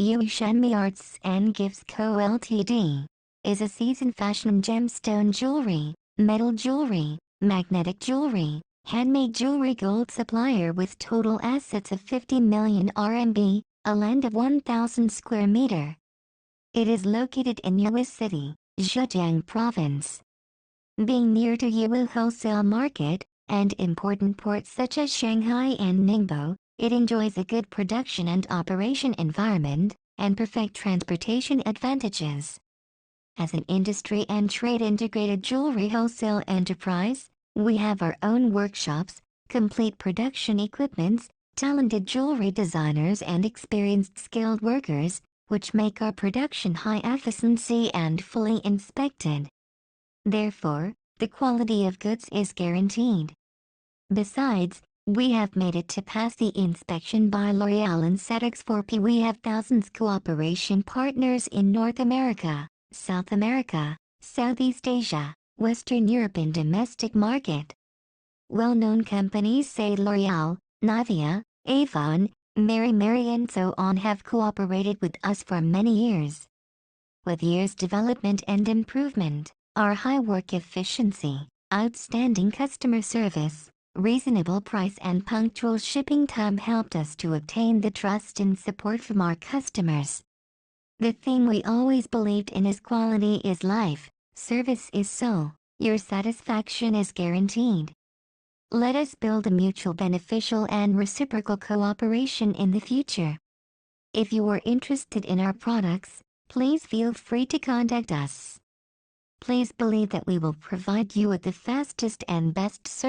Yiwu Shanmei Arts and Gifts Co. Ltd. is a seasoned fashion gemstone jewelry, metal jewelry, magnetic jewelry, handmade jewelry gold supplier with total assets of 50 million RMB, a land of 1,000 square meter. It is located in Yiwu City, Zhejiang Province. Being near to Yiwu wholesale market and important ports such as Shanghai and Ningbo, it enjoys a good production and operation environment and perfect transportation advantages. As an industry and trade integrated jewelry wholesale enterprise, we have our own workshops, complete production equipments, talented jewelry designers and experienced skilled workers, which make our production high efficiency and fully inspected. Therefore, the quality of goods is guaranteed. Besides, we have made it to pass the inspection by L'Oréal and SETX4P. We have thousands cooperation partners in North America, South America, Southeast Asia, Western Europe and domestic market. Well-known companies say L'Oréal, Nivea, Avon, Mary and so on have cooperated with us for many years. With years development and improvement, our high work efficiency, outstanding customer service, reasonable price and punctual shipping time helped us to obtain the trust and support from our customers. The thing we always believed in is quality is life, service is soul, your satisfaction is guaranteed. Let us build a mutual beneficial and reciprocal cooperation in the future. If you are interested in our products, please feel free to contact us. Please believe that we will provide you with the fastest and best service.